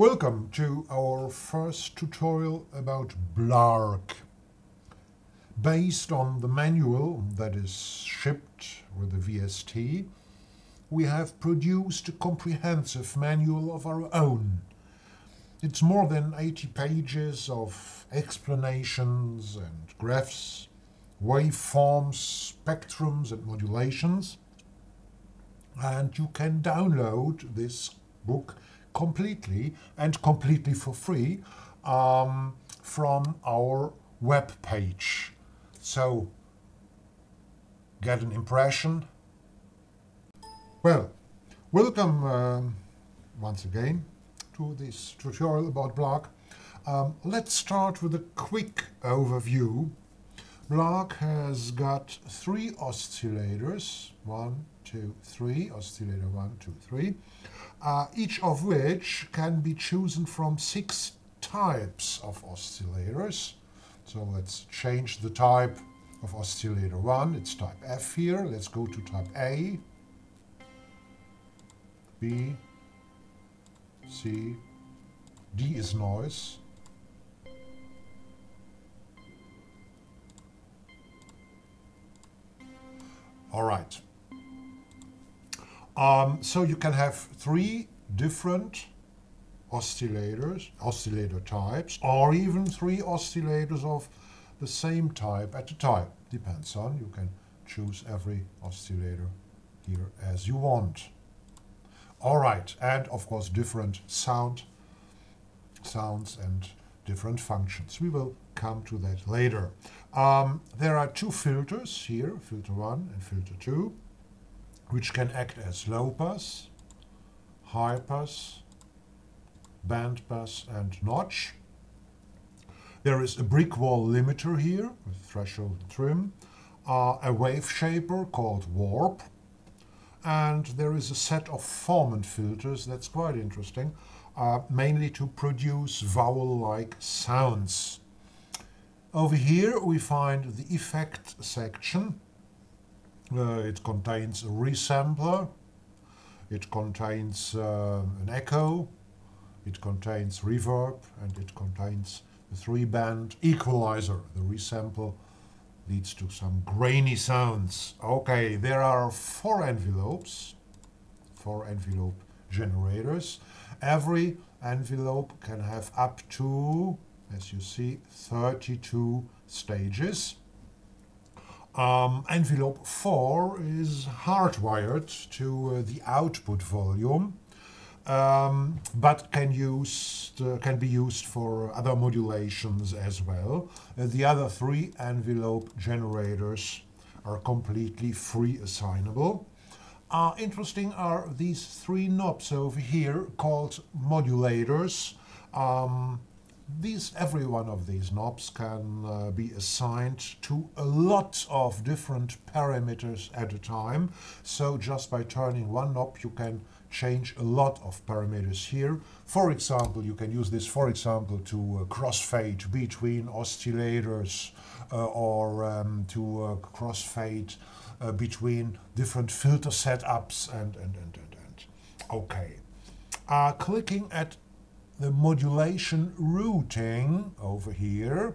Welcome to our first tutorial about Blarg. Based on the manual that is shipped with the VST, we have produced a comprehensive manual of our own. It's more than 80 pages of explanations and graphs, waveforms, spectrums and modulations. And you can download this book completely for free from our web page. So, get an impression? Well, welcome once again to this tutorial about Blarg. Let's start with a quick overview. Blarg has got 3 oscillators, 1, 2, 3, oscillator 1, 2, 3, each of which can be chosen from 6 types of oscillators. So let's change the type of oscillator 1, it's type F here. Let's go to type A, B, C, D is noise, all right. So you can have 3 different oscillator types, or even 3 oscillators of the same type at a time. Depends on, you can choose every oscillator here as you want. All right, and of course different sounds and different functions. We will come to that later. There are 2 filters here, filter 1 and filter 2, which can act as low pass, high pass, band pass and notch. There is a brick wall limiter here with threshold and trim, a wave shaper called warp, and there is a set of formant filters that's quite interesting, mainly to produce vowel-like sounds. Over here we find the effect section. It contains a resampler, it contains an echo, it contains reverb, and it contains the 3-band equalizer. The resample leads to some grainy sounds. Okay, there are 4 envelopes, 4 envelope generators. Every envelope can have up to, as you see, 32 stages. Envelope 4 is hardwired to the output volume, but can be used for other modulations as well. The other 3 envelope generators are completely free assignable. Interesting are these 3 knobs over here called modulators. Every one of these knobs can be assigned to a lot of different parameters at a time. So just by turning one knob you can change a lot of parameters here. For example, you can use this, for example, to crossfade between oscillators or to crossfade between different filter setups and. Okay. Clicking at the modulation routing over here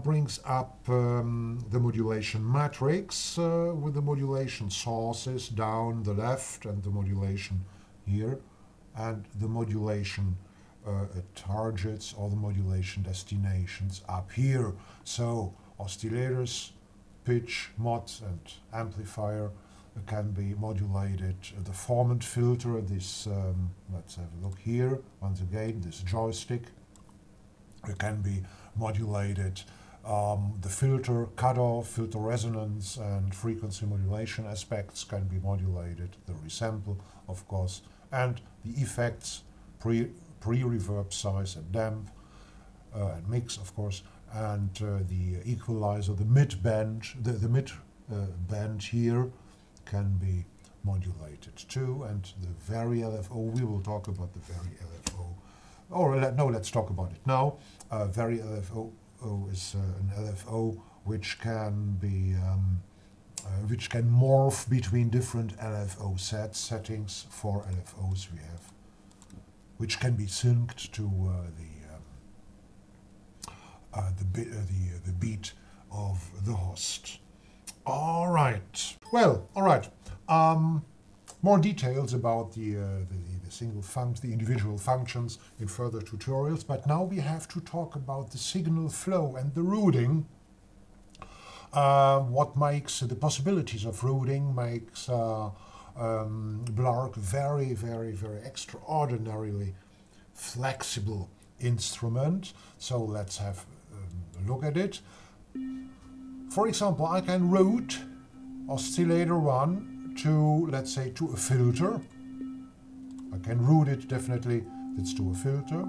brings up the modulation matrix with the modulation sources down the left and the modulation here and the modulation targets or the modulation destinations up here. So oscillators, pitch, mod and amplifier can be modulated. The formant filter, this, let's have a look here, once again, this joystick, it can be modulated. The filter cutoff, filter resonance and frequency modulation aspects can be modulated. The resample, of course, and the effects, pre-reverb, size and damp, and mix, of course, and the equalizer, the mid-band, the mid-band here can be modulated too, and the Vary LFO, we will talk about the Vary LFO. Or no, let's talk about it now. Vary LFO is an LFO which can be which can morph between different LFO settings. For LFOs we have which can be synced to the beat of the host. All right. Well, all right. More details about the individual functions in further tutorials, but now we have to talk about the signal flow and the routing. What makes the possibilities of routing makes Blarg very, very, very extraordinarily flexible instrument. So let's have a look at it. For example, I can route oscillator 1 to, let's say, to a filter. I can route it definitely, it's to a filter.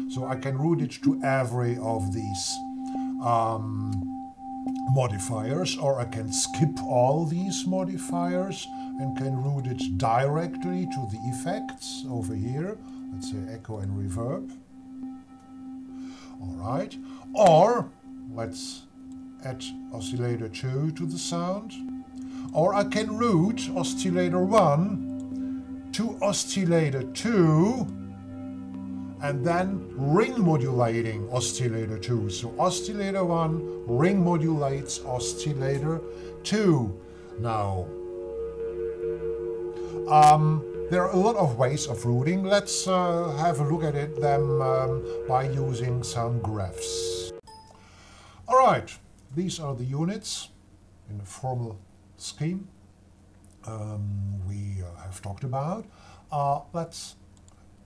So I can route it to every of these modifiers, or I can skip all these modifiers and can route it directly to the effects over here. Let's say echo and reverb. All right. Or let's add oscillator 2 to the sound. Or I can route oscillator 1 to oscillator 2 and then ring modulating oscillator 2. So oscillator 1 ring modulates oscillator 2. Now, there are a lot of ways of routing. Let's have a look at them by using some graphs. All right, these are the units in a formal scheme we have talked about. Let's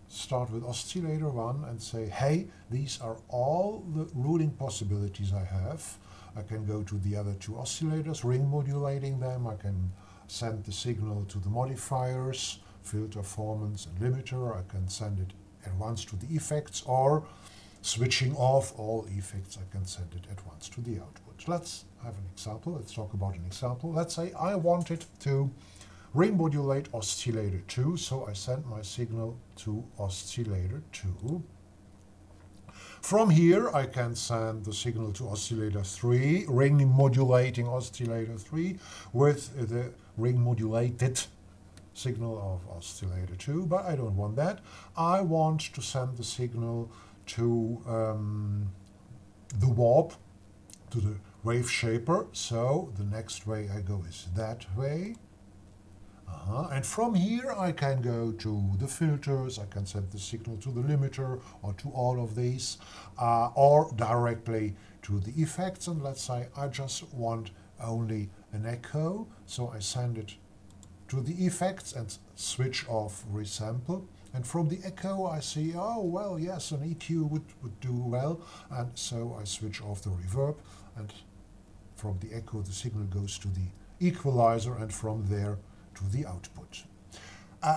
start with oscillator 1 and say, hey, these are all the routing possibilities I have. I can go to the other two oscillators, ring modulating them. I can send the signal to the modifiers, filter, formants, and limiter. I can send it at once to the effects, or switching off all effects, I can send it at once to the output. Let's have an example. Let's talk about an example. Let's say I wanted to ring modulate oscillator 2, so I send my signal to oscillator 2. From here I can send the signal to oscillator 3, ring modulating oscillator 3 with the ring modulated signal of oscillator 2, but I don't want that. I want to send the signal to the warp, to the wave shaper, so the next way I go is that way. And from here I can go to the filters, I can send the signal to the limiter or to all of these, or directly to the effects. And let's say I just want only an echo, so I send it to the effects and switch off resample. And from the echo I see, oh well, yes, an EQ would do well, and so I switch off the reverb, and from the echo the signal goes to the equalizer, and from there to the output.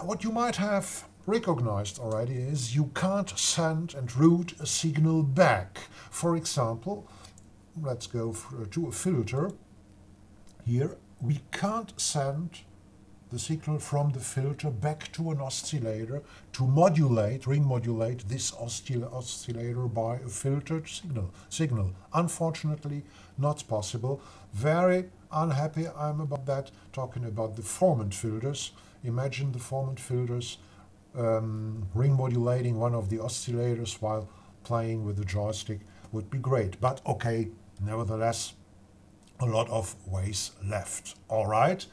What you might have recognized already is you can't send and route a signal back. For example, let's go to a filter. Here we can't send the signal from the filter back to an oscillator to modulate, ring modulate this oscillator by a filtered signal. Unfortunately, not possible. Very unhappy I'm about that, talking about the formant filters. Imagine the formant filters ring modulating one of the oscillators while playing with the joystick would be great. But okay, nevertheless, a lot of ways left. All right.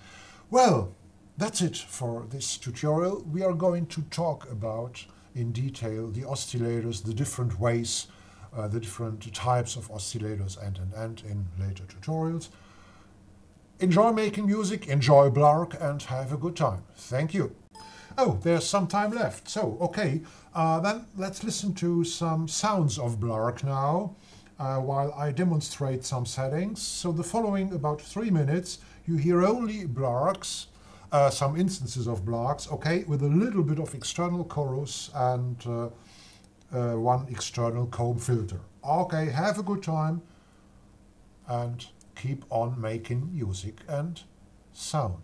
Well, that's it for this tutorial. We are going to talk about in detail the oscillators, the different ways, the different types of oscillators and in later tutorials. Enjoy making music, enjoy Blarg, and have a good time. Thank you. Oh, there's some time left. So, okay, then let's listen to some sounds of Blarg now, while I demonstrate some settings. So the following about 3 minutes, you hear only Blargs, some instances of Blargs, okay, with a little bit of external chorus and one external comb filter. Okay, have a good time and keep on making music and sound.